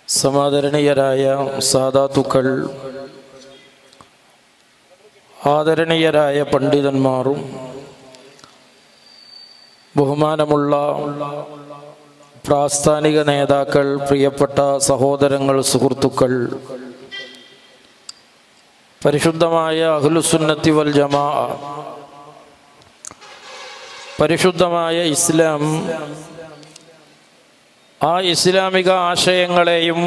സമാദരണീയരായ സാദാത്തുക്കൾ, ആദരണീയരായ പണ്ഡിതന്മാരും ബഹുമാനമുള്ള പ്രാസ്ഥാനിക നേതാക്കൾ, പ്രിയപ്പെട്ട സഹോദരങ്ങൾ, സുഹൃത്തുക്കൾ, പരിശുദ്ധമായ അഹ്ലുസുന്നത്തി വൽ ജമാഅ, പരിശുദ്ധമായ ഇസ്ലാം, ആ ഇസ്ലാമിക ആശയങ്ങളെയും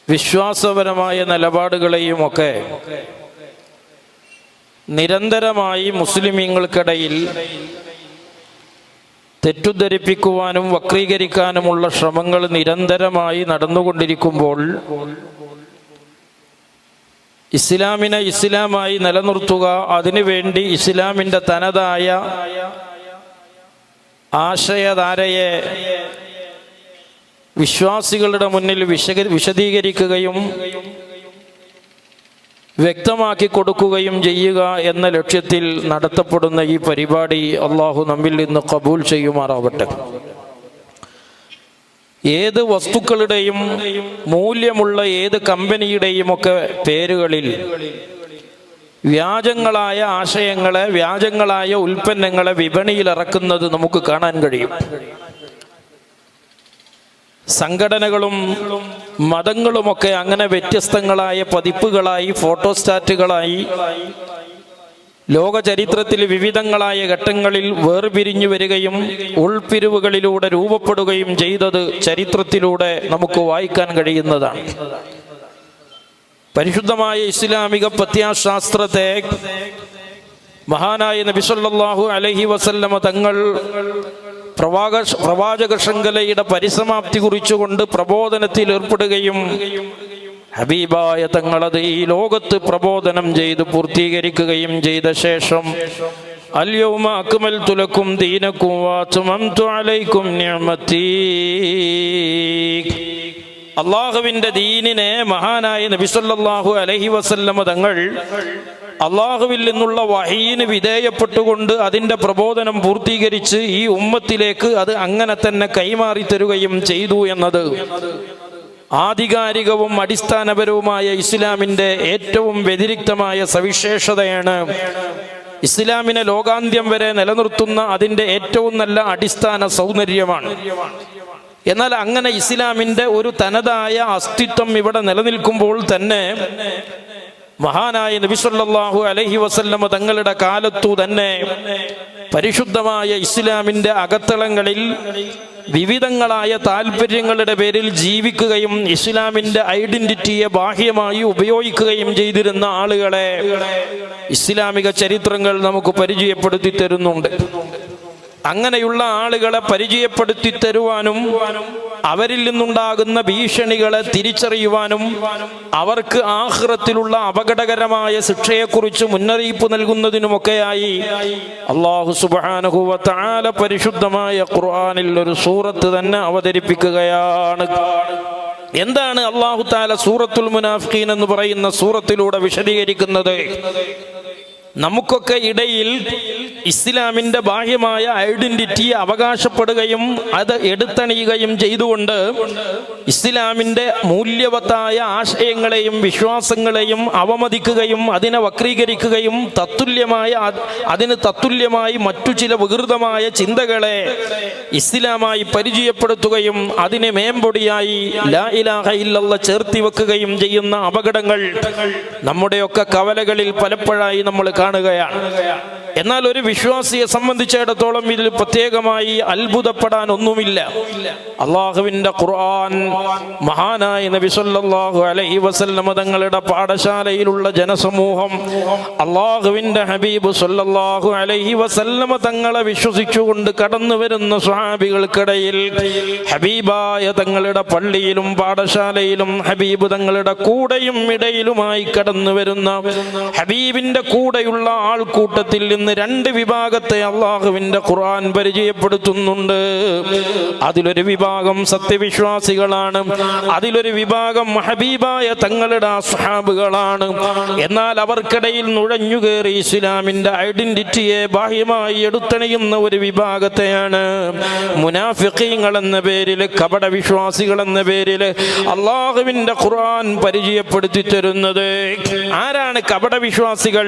വിശ്വാസപരമായ നിലപാടുകളെയും ഒക്കെ നിരന്തരമായി മുസ്ലിമീങ്ങൾക്കിടയിൽ തെറ്റിദ്ധരിപ്പിക്കുവാനും വക്രീകരിക്കാനുമുള്ള ശ്രമങ്ങൾ നിരന്തരമായി നടന്നുകൊണ്ടിരിക്കുമ്പോൾ ഇസ്ലാമിനെ ഇസ്ലാമായി നിലനിർത്തുക, അതിനുവേണ്ടി ഇസ്ലാമിൻ്റെ തനതായ ആശയധാരയെ വിശ്വാസികളുടെ മുന്നിൽ വിശദീകരിക്കുകയും വ്യക്തമാക്കി കൊടുക്കുകയും ചെയ്യുക എന്ന ലക്ഷ്യത്തിൽ നടത്തപ്പെടുന്ന ഈ പരിപാടി അള്ളാഹു നമ്മിൽ നിന്ന് കബൂൽ ചെയ്യുമാറാവട്ടെ. ഏത് വസ്തുക്കളുടെയും മൂല്യമുള്ള ഏത് കമ്പനിയുടെയും ഒക്കെ പേരുകളിൽ വ്യാജങ്ങളായ ആശയങ്ങളെ, വ്യാജങ്ങളായ ഉൽപ്പന്നങ്ങളെ വിപണിയിൽ ഇറക്കുന്നത് നമുക്ക് കാണാൻ കഴിയും. സംഘടനകളും മതങ്ങളുമൊക്കെ അങ്ങനെ വ്യത്യസ്തങ്ങളായ പതിപ്പുകളായി, ഫോട്ടോസ്റ്റാറ്റുകളായി ലോക ചരിത്രത്തിൽ വിവിധങ്ങളായ ഘട്ടങ്ങളിൽ വേർപിരിഞ്ഞു വരികയും ഉൾപിരിവുകളിലൂടെ രൂപപ്പെടുകയും ചെയ്തത് ചരിത്രത്തിലൂടെ നമുക്ക് വായിക്കാൻ കഴിയുന്നതാണ്. പരിശുദ്ധമായ ഇസ്ലാമിക പ്രത്യാശാസ്ത്രത്തെ മഹാനായ നബി സല്ലല്ലാഹു അലൈഹി വസല്ലമ തങ്ങൾ പ്രവാചക ശൃംഖലയുടെ പരിസമാപ്തി കുറിച്ചുകൊണ്ട് പ്രബോധനത്തിൽ ഏർപ്പെടുകയും ഹബീബായ തങ്ങളത് ഈ ലോകത്ത് പ്രബോധനം ചെയ്ത് പൂർത്തീകരിക്കുകയും ചെയ്ത ശേഷം അൽയൗമ അക്മൽതു ലക്കും ദീനക്കും വഅത്മംതു അലൈക്കും നിഅമതീ, അള്ളാഹുവിൻ്റെ ദീനിനെ മഹാനായ നബി സല്ലല്ലാഹു അലൈഹി വസല്ലമ തങ്ങൾ അള്ളാഹുവിൽ നിന്നുള്ള വഹീന് വിധേയപ്പെട്ടുകൊണ്ട് അതിൻ്റെ പ്രബോധനം പൂർത്തീകരിച്ച് ഈ ഉമ്മത്തിലേക്ക് അത് അങ്ങനെ തന്നെ കൈമാറി തരുകയും ചെയ്തു എന്നത് ആധികാരികവും അടിസ്ഥാനപരവുമായ ഇസ്ലാമിൻ്റെ ഏറ്റവും വ്യതിരിക്തമായ സവിശേഷതയാണ്. ഇസ്ലാമിനെ ലോകാന്ത്യം വരെ നിലനിർത്തുന്ന അതിൻ്റെ ഏറ്റവും നല്ല അടിസ്ഥാന സൗന്ദര്യമാണ്. എന്നാൽ അങ്ങനെ ഇസ്ലാമിൻ്റെ ഒരു തനതായ അസ്തിത്വം ഇവിടെ നിലനിൽക്കുമ്പോൾ തന്നെ മഹാനായ നബി സല്ലല്ലാഹു അലൈഹി വസല്ലമ തങ്ങളുടെ കാലത്തു തന്നെ പരിശുദ്ധമായ ഇസ്ലാമിൻ്റെ അകത്തളങ്ങളിൽ വിവിധങ്ങളായ താല്പര്യങ്ങളുടെ പേരിൽ ജീവിക്കുകയും ഇസ്ലാമിൻ്റെ ഐഡന്റിറ്റിയെ ബാഹ്യമായി ഉപയോഗിക്കുകയും ചെയ്തിരുന്ന ആളുകളെ ഇസ്ലാമിക ചരിത്രങ്ങൾ നമുക്ക് പരിചയപ്പെടുത്തി തരുന്നുണ്ട്. അങ്ങനെയുള്ള ആളുകളെ പരിചയപ്പെടുത്തി തരുവാനും അവരിൽ നിന്നുണ്ടാകുന്ന ഭീഷണികളെ തിരിച്ചറിയുവാനും അവർക്ക് ആഖിറത്തിലുള്ള അപകടകരമായ ശിക്ഷയെക്കുറിച്ച് മുന്നറിയിപ്പ് നൽകുന്നതിനുമൊക്കെയായി അല്ലാഹു സുബ്ഹാനഹു വ തആല പരിശുദ്ധമായ ഖുർആനിൽ ഒരു സൂറത്ത് തന്നെ അവതരിപ്പിക്കുകയാണ്. എന്താണ് അല്ലാഹു തആല സൂറത്തുൽ മുനാഫിഖീൻ എന്ന് പറയുന്ന സൂറത്തിലൂടെ വിശദീകരിക്കുന്നത്? നമുക്കൊക്കെ ഇടയിൽ ഇസ്ലാമിൻ്റെ ബാഹ്യമായ ഐഡന്റിറ്റി അവകാശപ്പെടുകയും അത് എടുത്തണിയുകയും ചെയ്തുകൊണ്ട് ഇസ്ലാമിൻ്റെ മൂല്യവത്തായ ആശയങ്ങളെയും വിശ്വാസങ്ങളെയും അവമതിക്കുകയും അതിനെ വക്രീകരിക്കുകയും അതിന് തത്തുല്യമായി മറ്റു ചില വികൃതമായ ചിന്തകളെ ഇസ്ലാമായി പരിചയപ്പെടുത്തുകയും അതിനെ മേമ്പൊടിയായി ലാ ഇലാഹ ഇല്ലല്ലാഹ് ചേർത്തി വെക്കുകയും ചെയ്യുന്ന അപകടങ്ങൾ നമ്മുടെയൊക്കെ കവലകളിൽ പലപ്പോഴായി നമ്മൾ കാണുകയാണ്. എന്നാൽ ഒരു വിശ്വാസിയെ സംബന്ധിച്ചിടത്തോളം ഇതിൽ പ്രത്യേകമായി അത്ഭുതപ്പെടാൻ ഒന്നുമില്ല. അള്ളാഹുവിൻ്റെ ഖുർആൻ മഹാനായ നബി സല്ലല്ലാഹു അലൈഹി വസല്ലമ തങ്ങളുടെ പാഠശാലയിലുള്ള ജനസമൂഹം അള്ളാഹുവിൻ്റെ ഹബീബ് സല്ലല്ലാഹു അലൈഹി വസല്ലമ തങ്ങളെ വിശ്വസിച്ചുകൊണ്ട് കടന്നു വരുന്ന സ്വഹാബികൾക്കിടയിൽ ഹബീബായ തങ്ങളുടെ പള്ളിയിലും പാഠശാലയിലും ഹബീബ് തങ്ങളുടെ കൂടെയും ഇടയിലുമായി കടന്നു വരുന്ന ഹബീബിൻ്റെ കൂടെയുള്ള എന്നുള്ള ആൾക്കൂട്ടത്തിൽ നിന്ന് രണ്ട് വിഭാഗത്തെ അള്ളാഹുവിന്റെ ഖുർആൻ പരിചയപ്പെടുത്തുന്നുണ്ട്. അതിലൊരു വിഭാഗം സത്യവിശ്വാസികളാണ്, അതിലൊരു വിഭാഗം ഹബീബായ തങ്ങളുടെ അസ്ഹാബുകളാണ്. എന്നാൽ അവർക്കിടയിൽ നുഴഞ്ഞുകയറി ഇസ്ലാമിന്റെ ഐഡന്റിറ്റിയെ ബാഹ്യമായി എടുത്തണിയുന്ന ഒരു വിഭാഗത്തെയാണ് മുനാഫിഖീങ്ങൾ എന്ന പേരിൽ, കപട വിശ്വാസികൾ എന്ന പേരിൽ അള്ളാഹുവിന്റെ ഖുർആൻ പരിചയപ്പെടുത്തി തരുന്നത്. ആരാണ് കപട വിശ്വാസികൾ?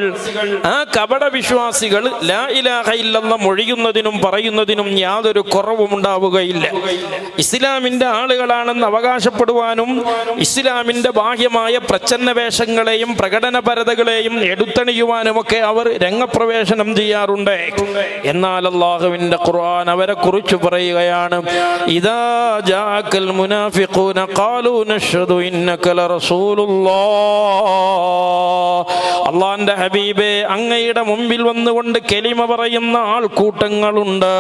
ആ കപട വിശ്വാസികൾ ലാ ഇലാഹ ഇല്ലല്ലാഹ് മൊഴിയുന്നതിനും പറയുന്നതിനും യാതൊരു കുറവും ഉണ്ടാവുകയില്ല. ഇസ്ലാമിന്റെ ആളുകളാണെന്ന് അവകാശപ്പെടുവാനും ഇസ്ലാമിന്റെ ബാഹ്യമായ പ്രച്ഛന്ന വേഷങ്ങളെയും പ്രകടനപരതകളെയും എടുത്തണിയുവാനുമൊക്കെ അവർ രംഗപ്രവേശനം ചെയ്യാറുണ്ട്. എന്നാൽ അല്ലാഹുവിന്റെ ഖുർആൻ അവരെ കുറിച്ച് പറയുകയാണ്, ഇദാ ജാഅകൽ മുനാഫിഖൂന ഖാലൂ നശ്ഹദു ഇന്നക ലറസൂലുള്ളാഹ്. അല്ലാഹുവിന്റെ ഹബീബേ, അങ്ങയുടെ മുമ്പിൽ വന്നുകൊണ്ട് കലിമ പറയുന്ന ആൾക്കൂട്ടങ്ങളുണ്ട്.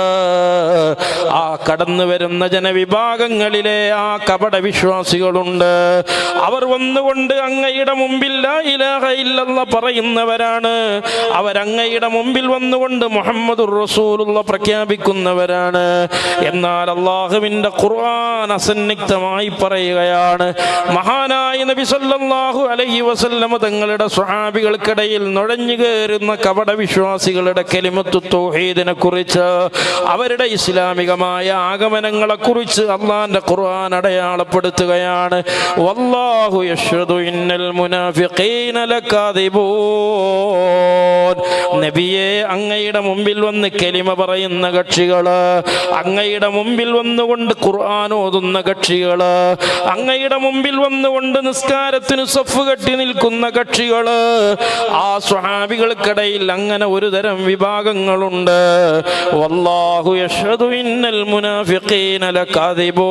ആ കടന്നു വരുന്ന ജനവിഭാഗങ്ങളിലെ ആ കപട വിശ്വാസികളുണ്ട്. അവർ വന്നുകൊണ്ട് അങ്ങയുടെ മുമ്പിൽ ലാ ഇലാഹ ഇല്ലല്ലാഹ് പറയുന്നവരാണ്. അവരങ്ങയുടെ മുമ്പിൽ വന്നുകൊണ്ട് മുഹമ്മദുർ റസൂലുള്ളാഹ് പ്രഖ്യാപിക്കുന്നവരാണ്. എന്നാൽ അല്ലാഹുവിന്റെ ഖുർആൻ അസന്നിഗ്ധമായി പറയുകയാണ്, മഹാനായ നബി സല്ലല്ലാഹു അലൈഹി വസല്ലം തങ്ങളുടെ സ്വഹാബികൾക്കിടയിൽ നുഴഞ്ഞു കയറുന്ന കപട വിശ്വാസികളുടെ കലിമത്തു തൗഹീദിനെ കുറിച്ച്, അവരുടെ ഇസ്ലാമികമായ ആഗമനങ്ങളെ കുറിച്ച് അല്ലാഹുവിന്റെ ഖുർആൻ അടയാളപ്പെടുത്തുകയാണ്. വല്ലാഹു യശ്ഹദു ഇന്നൽ മുനാഫിഖീന ലകാദിബൂൻ. നബിയെ, അങ്ങയുടെ മുമ്പിൽ വന്ന് കലിമ പറയുന്ന കക്ഷികള്, അങ്ങയുടെ മുമ്പിൽ വന്നുകൊണ്ട് ഖുർആൻ ഓതുന്ന കക്ഷികള്, അങ്ങയുടെ മുമ്പിൽ വന്നുകൊണ്ട് നിസ്കാരത്തിന് സഫ് കെട്ടി നിൽക്കുന്ന കക്ഷികള്, ആ സ്വഹാബികൾക്കിടയിൽ അങ്ങനെ ഒരു തരം വിഭാഗങ്ങളുണ്ട്. വല്ലാഹു യശ്ഹദു ഇന്നൽ മുനാഫിഖീന ലകാദിബൂൻ.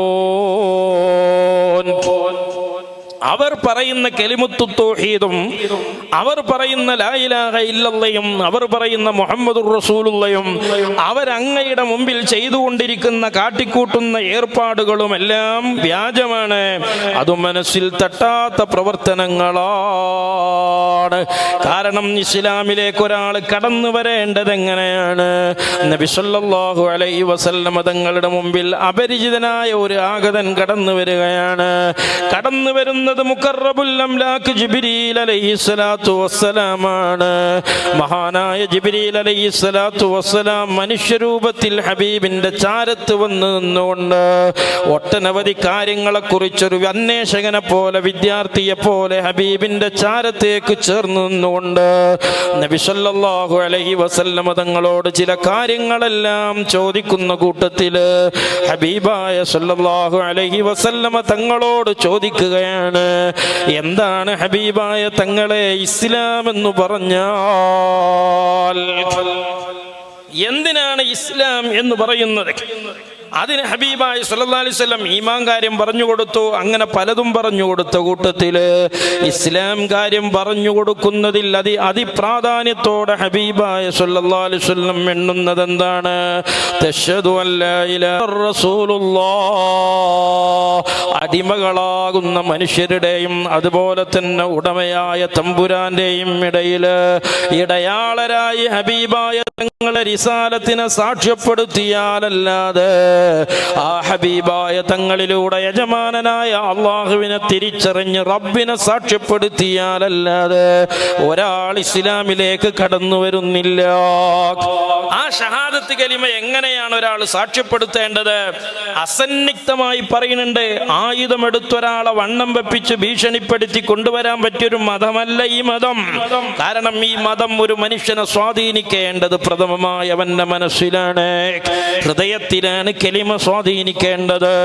അവർ പറയുന്ന കലിമത്തു തൗഹീദും അവർ പറയുന്ന ലാ ഇലാഹ ഇല്ലല്ലയും അവർ പറയുന്ന മുഹമ്മദുർ റസൂലുള്ളയും അവരങ്ങയുടെ മുമ്പിൽ ചെയ്തുകൊണ്ടിരിക്കുന്ന കാട്ടിക്കൂട്ടുന്ന ഏർപ്പാടുകളുമെല്ലാം വ്യാജമാണ്. അത് മനസ്സിൽ തട്ടാത്ത പ്രവർത്തനങ്ങളാണ്. കാരണം ഇസ്ലാമിലേക്ക് ഒരാൾ കടന്നു വരേണ്ടത് എങ്ങനെയാണ്? നബി സല്ലല്ലാഹു അലൈഹി വസല്ലം തങ്ങളുടെ മുമ്പിൽ അപരിചിതനായ ഒരു ആഗതൻ കടന്നു വരികയാണ്. കടന്നു വരുന്നത് മുഖറബുൽ അംലാക്ക് ജിബ്രീൽ അലൈഹിസ്സലാത്തു വസ്സലാമാണ്. മഹാനായ ജിബ്രീൽ അലൈഹിസ്സലാത്തു വസ്സലാം മനുഷ്യരൂപത്തിൽ ഹബീബിന്റെ ചാരത്ത് വന്ന് നിന്നുകൊണ്ട് ഒട്ടനവധി കാര്യങ്ങളെ കുറിച്ചൊരു അന്വേഷകനെ പോലെ, വിദ്യാർത്ഥിയെ പോലെ ഹബീബിന്റെ ചാരത്തേക്ക് ചേർന്ന് നിന്നുകൊണ്ട് നബി സല്ലല്ലാഹു അലൈഹി വസല്ലം തങ്ങളോട് ചില കാര്യങ്ങളെല്ലാം ചോദിക്കുന്ന കൂട്ടത്തില് ഹബീബായ സല്ലല്ലാഹു അലൈഹി വസല്ലം തങ്ങളോട് ചോദിക്കുകയാണ്, എന്താണ് ഹബീബായ തങ്ങളെ ഇസ്ലാം എന്ന് പറഞ്ഞാൽ? എന്തിനാണ് ഇസ്ലാം എന്ന് പറയുന്നത്? അതിന് ഹബീബായ സല്ലല്ലാഹു അലൈഹി വസല്ലം ഈമാൻ കാര്യം പറഞ്ഞു കൊടുത്തു. അങ്ങനെ പലതും പറഞ്ഞു കൊടുത്ത കൂട്ടത്തില് ഇസ്ലാം കാര്യം പറഞ്ഞു കൊടുക്കുന്നതിൽ അതിപ്രാധാന്യത്തോടെ ഹബീബായ സല്ലല്ലാഹു അലൈഹി വസല്ലം എണ്ണുന്നത് എന്താണ്? തശ്ഹദു അല്ലാ ഇലാഹ റസൂലുള്ളാഹ്. അടിമകളാകുന്ന മനുഷ്യരുടെയും അതുപോലെ തന്നെ ഉടമയായ തമ്പുരാന്റെയും ഇടയില് ഇടയാളരായി ഹബീബായ തങ്ങളെ റിസാലത്തിനെ സാക്ഷ്യപ്പെടുത്തിയാലല്ലാതെ, ആ ഹബീബായ തങ്ങളിലൂടെ യജമാനനായ അള്ളാഹുവിനെ തിരിച്ചറിഞ്ഞ് റബ്ബിനെ സാക്ഷ്യപ്പെടുത്തിയാലല്ലാതെ ഒരാൾ ഇസ്ലാമിലേക്ക് കടന്നു വരുന്നില്ല. ആ ഷഹാദത്ത് കലിമ എങ്ങനെയാണ് ഒരാൾ സാക്ഷ്യപ്പെടുത്തേണ്ടത്? അസന്നിഗ്ധമായി പറയുന്നുണ്ട്, ആയുധമെടുത്തൊരാളെ വണ്ണം വെപ്പിച്ച് ഭീഷണിപ്പെടുത്തി കൊണ്ടുവരാൻ പറ്റിയൊരു മതമല്ല ഈ മതം. കാരണം ഈ മതം ഒരു മനുഷ്യനെ സ്വാധീനിക്കേണ്ടത് പ്രഥമമായി അവന്റെ മനസ്സിലാണ്, ഹൃദയത്തിലാണ് കലിമ സ്വാധീനിക്കേണ്ടത്.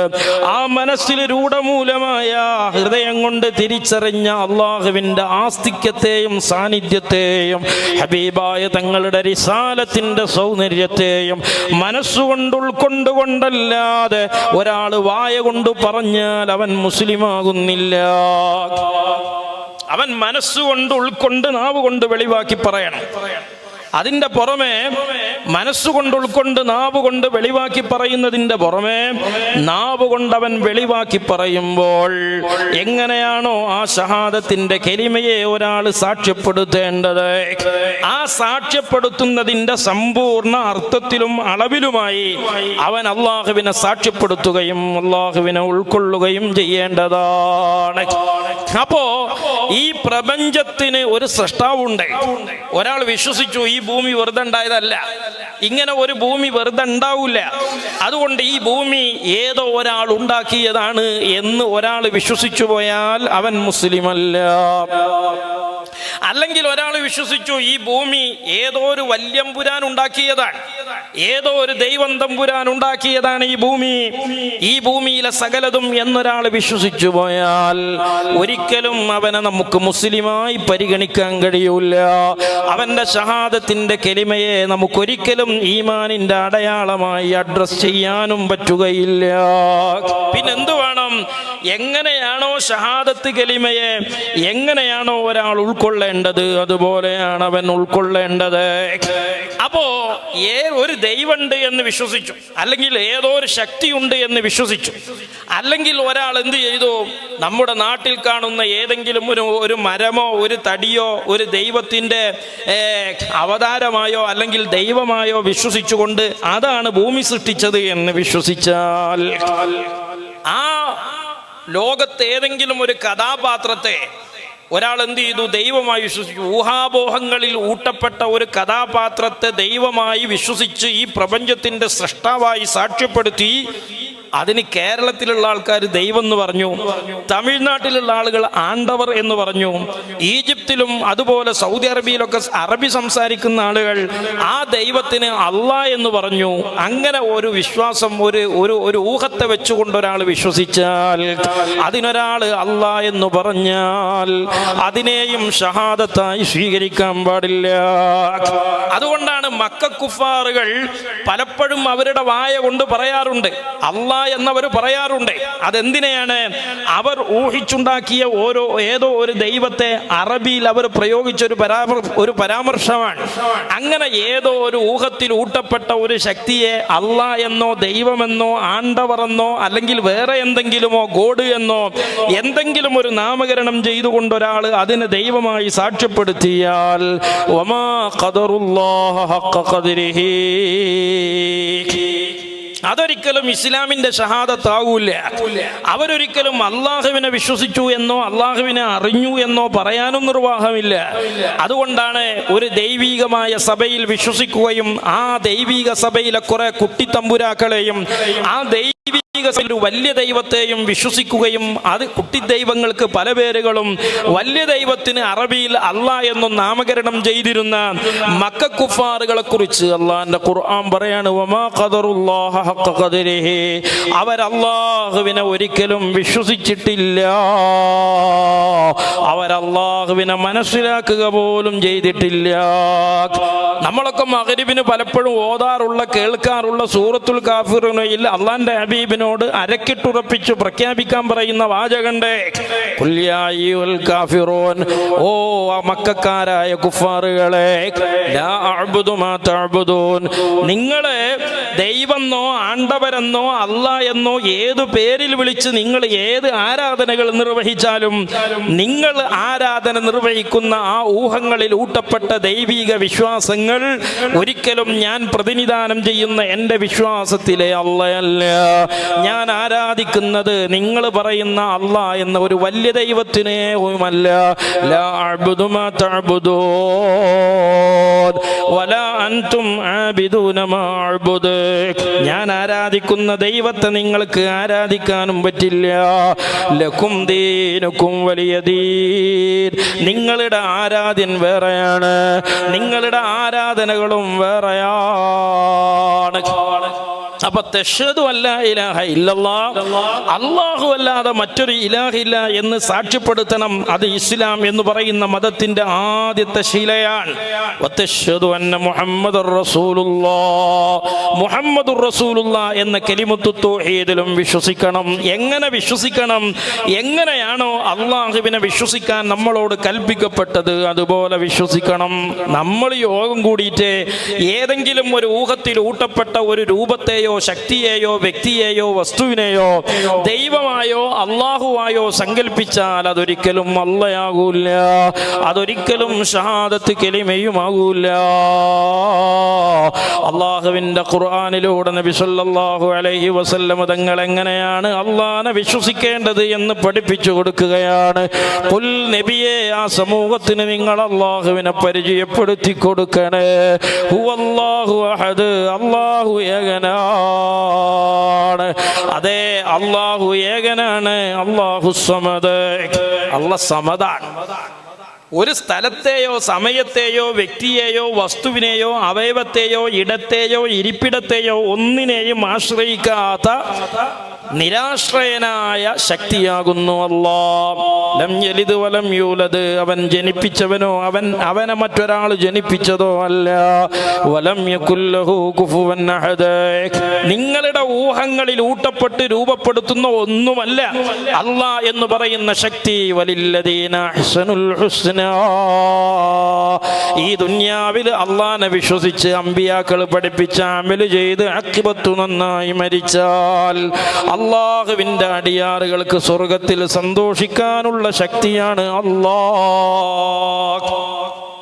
ആ മനസ്സിൽ രൂഢമൂലമായ ഹൃദയം കൊണ്ട് തിരിച്ചറിഞ്ഞ അള്ളാഹുവിന്റെ ആസ്തിക്യത്തെയും സാന്നിധ്യത്തെയും ഹബീബായ തങ്ങളുടെ റിസാലത്തിന്റെ സൗന്ദര്യത്തെയും മനസ്സുകൊണ്ട് ഉൾക്കൊണ്ടുകൊണ്ടല്ലാതെ ഒരാൾ വായ കൊണ്ട് പറഞ്ഞാൽ അവൻ മുസ്ലിമാകുന്നില്ല. അവൻ മനസ്സുകൊണ്ട് ഉൾക്കൊണ്ട് നാവ് കൊണ്ട് വെളിവാക്കി പറയണം. അതിൻ്റെ പുറമെ മനസ്സുകൊണ്ട് ഉൾക്കൊണ്ട് നാവ് കൊണ്ട് വെളിവാക്കി പറയുന്നതിൻ്റെ പുറമെ നാവ് കൊണ്ടവൻ വെളിവാക്കി പറയുമ്പോൾ എങ്ങനെയാണോ ആ ഷഹാദത്തിന്റെ കലിമയെ ഒരാൾ സാക്ഷ്യപ്പെടുത്തേണ്ടത്, ആ സാക്ഷ്യപ്പെടുത്തുന്നതിൻ്റെ സമ്പൂർണ്ണ അർത്ഥത്തിലും അളവിലുമായി അവൻ അള്ളാഹുവിനെ സാക്ഷ്യപ്പെടുത്തുകയും അള്ളാഹുവിനെ ഉൾക്കൊള്ളുകയും ചെയ്യേണ്ടതാണ്. അപ്പോ ഈ പ്രപഞ്ചത്തിന് ഒരു സൃഷ്ടാവുണ്ട്. ഒരാൾ വിശ്വസിച്ചു ഈ ഭൂമി വെറുതെ ഉണ്ടായതല്ല, ഇങ്ങനെ ഒരു ഭൂമി വെറുതെ ഉണ്ടാവില്ല, അതുകൊണ്ട് ഈ ഭൂമി ഏതോ ഒരാൾ ഉണ്ടാക്കിയതാണ് എന്ന് ഒരാൾ വിശ്വസിച്ചു പോയാൽ അവൻ മുസ്ലിമല്ല. അല്ലെങ്കിൽ ഒരാൾ വിശ്വസിച്ചു ഈ ഭൂമി ഏതോ ഒരു വല്യമ്പുരാൻ ഉണ്ടാക്കിയതാണ്, ഏതോ ഒരു ദൈവം തമ്പുരാൻ ഉണ്ടാക്കിയതാണ് ഈ ഭൂമിയിലെ സകലതും എന്നൊരാൾ വിശ്വസിച്ചു പോയാൽ ഒരിക്കലും അവനെ നമുക്ക് മുസ്ലിമായി പരിഗണിക്കാൻ കഴിയൂല. അവന്റെ ഷഹാദത്തിന്റെ കലിമയെ നമുക്കൊരിക്കലും ഈമാനിന്റെ അടയാളമായി അഡ്രസ് ചെയ്യാനും പറ്റുകയില്ല. പിന്നെന്തു വേണം? എങ്ങനെയാണോ ഷഹാദത്ത് കലിമയെ എങ്ങനെയാണോ ഒരാൾ ഉൾക്കൊള്ളേണ്ടത് അതുപോലെയാണ് അവൻ ഉൾക്കൊള്ളേണ്ടത്. അപ്പോ ഒരു ദൈവമുണ്ട് എന്ന് വിശ്വസിച്ചു, അല്ലെങ്കിൽ ഏതോ ഒരു ശക്തിയുണ്ട് എന്ന് വിശ്വസിച്ചു, അല്ലെങ്കിൽ ഒരാൾ എന്ത് ചെയ്തു, നമ്മുടെ നാട്ടിൽ കാണുന്ന ഏതെങ്കിലും ഒരു മരമോ ഒരു തടിയോ ഒരു ദൈവത്തിൻ്റെ അവതാരമായോ അല്ലെങ്കിൽ ദൈവമായോ വിശ്വസിച്ചുകൊണ്ട് അതാണ് ഭൂമി സൃഷ്ടിച്ചത് എന്ന് വിശ്വസിച്ചാൽ, ആ ലോകത്ത് ഏതെങ്കിലും ഒരു കഥാപാത്രത്തെ ഒരാൾ എന്ത് ചെയ്തു, ദൈവമായി വിശ്വസിച്ചു. ഊഹാപോഹങ്ങളിൽ ഊട്ടപ്പെട്ട ഒരു കഥാപാത്രത്തെ ദൈവമായി വിശ്വസിച്ച് ഈ പ്രപഞ്ചത്തിന്റെ സൃഷ്ടാവായി സാക്ഷ്യപ്പെടുത്തി. അതിന് കേരളത്തിലുള്ള ആൾക്കാർ ദൈവം എന്ന് പറഞ്ഞു, തമിഴ്നാട്ടിലുള്ള ആളുകൾ ആണ്ടവർ എന്ന് പറഞ്ഞു, ഈജിപ്തിലും അതുപോലെ സൗദി അറേബ്യയിലൊക്കെ അറബി സംസാരിക്കുന്ന ആളുകൾ ആ ദൈവത്തിന് അള്ളാഹ് എന്ന് പറഞ്ഞു. അങ്ങനെ ഒരു വിശ്വാസം, ഒരു ഊഹത്തെ വെച്ചുകൊണ്ട് ഒരാൾ വിശ്വസിച്ചാൽ, അതിനൊരാൾ അള്ളാഹ് എന്ന് പറഞ്ഞാൽ അതിനെയും ഷഹാദത്തായി സ്വീകരിക്കാൻ പാടില്ല. അതുകൊണ്ടാണ് മക്ക കുഫാറുകൾ പലപ്പോഴും അവരുടെ വായ കൊണ്ട് പറയാറുണ്ട്, അള്ളാഹ് എന്നവർ പറയാറുണ്ട്. അതെന്തിനെയാണ്? അവർ ഊഹിച്ചുണ്ടാക്കിയ ഏതോ ഒരു ദൈവത്തെ അറബിയിൽ അവർ പ്രയോഗിച്ച ഒരു പരാമർശമാണ്. അങ്ങനെ ഏതോ ഒരു ഊഹത്തിൽ ഊട്ടപ്പെട്ട ഒരു ശക്തിയെ അള്ളാഹ് എന്നോ ദൈവമെന്നോ ആണ്ടവറെന്നോ അല്ലെങ്കിൽ വേറെ എന്തെങ്കിലുമോ ഗോഡ് എന്നോ എന്തെങ്കിലും ഒരു നാമകരണം ചെയ്തുകൊണ്ട് ഒരാൾ അതിനെ ദൈവമായി സാക്ഷ്യപ്പെടുത്തിയാൽ വമാ ഖദറുല്ലാഹ ഹഖ ഖദ്രിഹി, അതൊരിക്കലും ഇസ്ലാമിന്റെ ഷഹാദത്താവൂല. അവരൊരിക്കലും അള്ളാഹുവിനെ വിശ്വസിച്ചു എന്നോ അള്ളാഹുവിനെ അറിഞ്ഞു എന്നോ പറയാനും നിർവാഹമില്ല. അതുകൊണ്ടാണ് ഒരു ദൈവീകമായ സഭയിൽ വിശ്വസിക്കുകയും ആ ദൈവീക സഭയിലെ കുറെ കുട്ടിത്തമ്പുരാക്കളെയും ആ ഒരു വലിയ ദൈവത്തെയും വിശ്വസിക്കുകയും അത് കുട്ടി ദൈവങ്ങൾക്ക് പല പേരുകളും വലിയ ദൈവത്തിന് അറബിയിൽ അള്ളാഹ് എന്നും നാമകരണം ചെയ്തിരുന്ന മക്ക കുഫാറുകളെ കുറിച്ച് അള്ളാഹിന്റെ ഖുർആൻ പറയാണ്, വമാ ഖദറുല്ലാഹ ഹഖ ഖദ്രിഹി, അവർ അള്ളാഹുവിനെ ഒരിക്കലും വിശ്വസിച്ചിട്ടില്ല, അവർ അള്ളാഹുവിനെ മനസ്സിലാക്കുക പോലും ചെയ്തിട്ടില്ല. നമ്മളൊക്കെ മഗ്രിബിന് പലപ്പോഴും ഓതാറുള്ള കേൾക്കാറുള്ള സൂറത്തുൽ കാഫിറൂനയിൽ അള്ളാഹിന്റെ ഹബീബിനോട് അരക്കിട്ടുറപ്പിച്ചു പ്രഖ്യാപിക്കാൻ പറയുന്ന വാചകണ്ടേ, ഖുൽ യാ അയ്യുൽ കാഫിറൂൻ, ഓ മക്കക്കാരായ കുഫാറുകളെ, ലാ അഅ്ബുദു മാ തഅ്ബുദൂൻ, നിങ്ങളെ ദൈവമെന്നോ ആണ്ടവരെന്നോ അല്ലാഹ് എന്നോ ഏതു പേരിൽ വിളിച്ച് നിങ്ങൾ ഏത് ആരാധനകൾ നിർവഹിച്ചാലും നിങ്ങൾ ആരാധന നിർവഹിക്കുന്ന ആ ഊഹങ്ങളിൽ ഊട്ടപ്പെട്ട ദൈവിക വിശ്വാസങ്ങൾ ഒരിക്കലും ഞാൻ പ്രതിനിധാനം ചെയ്യുന്ന എൻ്റെ വിശ്വാസത്തിലെ അല്ലാഹയല്ല. ഞാൻ ആരാധിക്കുന്നത് നിങ്ങൾ പറയുന്ന അല്ലാഹ് എന്ന ഒരു വലിയ ദൈവത്തിനെയുമല്ല. ലാ അഅ്ബുദു മാ തഅ്ബുദൂൻ വലാ അൻതും ആബിദൂന മാ അഅ്ബുദു, ഞാൻ ആരാധിക്കുന്ന ദൈവത്തെ നിങ്ങൾക്ക് ആരാധിക്കാനും പറ്റില്ല. ലക്കും ദീനുക്കും വലിയ ദീൻ, നിങ്ങളുടെ ആരാധ്യൻ വേറെയാണ്, നിങ്ങളുടെ ആരാധനകളും വേറെയാണ്. അപ്പൊ തശ്ഹദു അല്ലാ ഇലാഹ ഇല്ലല്ലാഹ്, അല്ലാഹു അല്ലാതെ മറ്റൊരു ഇലാഹില്ല എന്ന് സാക്ഷ്യപ്പെടുത്തണം. അത് ഇസ്ലാം എന്ന് പറയുന്ന മതത്തിന്റെ ആദ്യത്തെ ശീലയാണ്. വതശ്ഹദു അന്ന മുഹമ്മദുർ റസൂലുള്ളാഹ്, മുഹമ്മദുർ റസൂലുള്ളാഹ് എന്ന കലിമത്തു തൗഹീദിലും വിശ്വസിക്കണം. എങ്ങനെ വിശ്വസിക്കണം? എങ്ങനെയാണോ അള്ളാഹുവിനെ വിശ്വസിക്കാൻ നമ്മളോട് കൽപ്പിക്കപ്പെട്ടത് അതുപോലെ വിശ്വസിക്കണം. നമ്മൾ യോഗം കൂടിയിട്ട് ഏതെങ്കിലും ഒരു ഊഹത്തിൽ ഊട്ടപ്പെട്ട ഒരു രൂപത്തെയോ ശക്തിയെയോ വ്യക്തിയെയോ വസ്തുവിനെയോ ദൈവമായോ അള്ളാഹുവായോ സങ്കല്പിച്ചാൽ അതൊരിക്കലും അള്ളയാകൂല, അതൊരിക്കലും ഷഹാദത്ത് കലിമയുമാകൂല. അള്ളാഹുവിന്റെ ഖുർആനിലൂടെ നബി സല്ലല്ലാഹു അലൈഹി വസല്ലം തങ്ങൾ എങ്ങനെയാണ് അള്ളാഹനെ വിശ്വസിക്കേണ്ടത് എന്ന് പഠിപ്പിച്ചു കൊടുക്കുകയാണ്. ഖുൽ നബിയെ, ആ സമൂഹത്തിന് നിങ്ങൾ അള്ളാഹുവിനെ പരിചയപ്പെടുത്തി കൊടുക്കണേ. ഹുവല്ലാഹു അഹദ്, അള്ളാഹു ഏകനാണ്. അതെ, അള്ളാഹു ഏകനാണ്. അള്ളാഹു സമദ്, അല്ലാഹ് സമദാണ്. ഒരു സ്ഥലത്തെയോ സമയത്തെയോ വ്യക്തിയെയോ വസ്തുവിനെയോ അവയവത്തെയോ ഇടത്തെയോ ഇരിപ്പിടത്തെയോ ഒന്നിനെയും ആശ്രയിക്കാത്ത നിരാശ്രയനായ ശക്തിയാകുന്നു അല്ലാഹ്. ലം യലിദ് വലം യൂലദ്, അവൻ ജനിപ്പിച്ചവനോ അവനെ മറ്റൊരാൾ ജനിപ്പിച്ചതോ അല്ല. വലം യകുൽ ലഹു കുഫുവൻ അഹദ്, നിങ്ങളുടെ ഊഹങ്ങളിൽ ഊട്ടപ്പെട്ട് രൂപപ്പെടുത്തുന്ന ഒന്നുമല്ല അല്ലാഹ് എന്ന് പറയുന്ന ശക്തി. വലില്ലദീന അഹ്സനുൽ ഹുസ്ന, ഈ ദുനിയാവിൽ അള്ളാഹനെ വിശ്വസിച്ച് അമ്പിയാക്കൾ പഠിപ്പിച്ച അമല് ചെയ്ത് അഖിബത്തു നന്നായി മരിച്ചാൽ അള്ളാഹുവിന്റെ അടിയാറുകൾക്ക് സ്വർഗത്തിൽ സന്തോഷിക്കാനുള്ള ശക്തിയാണ് അല്ലാഹ്.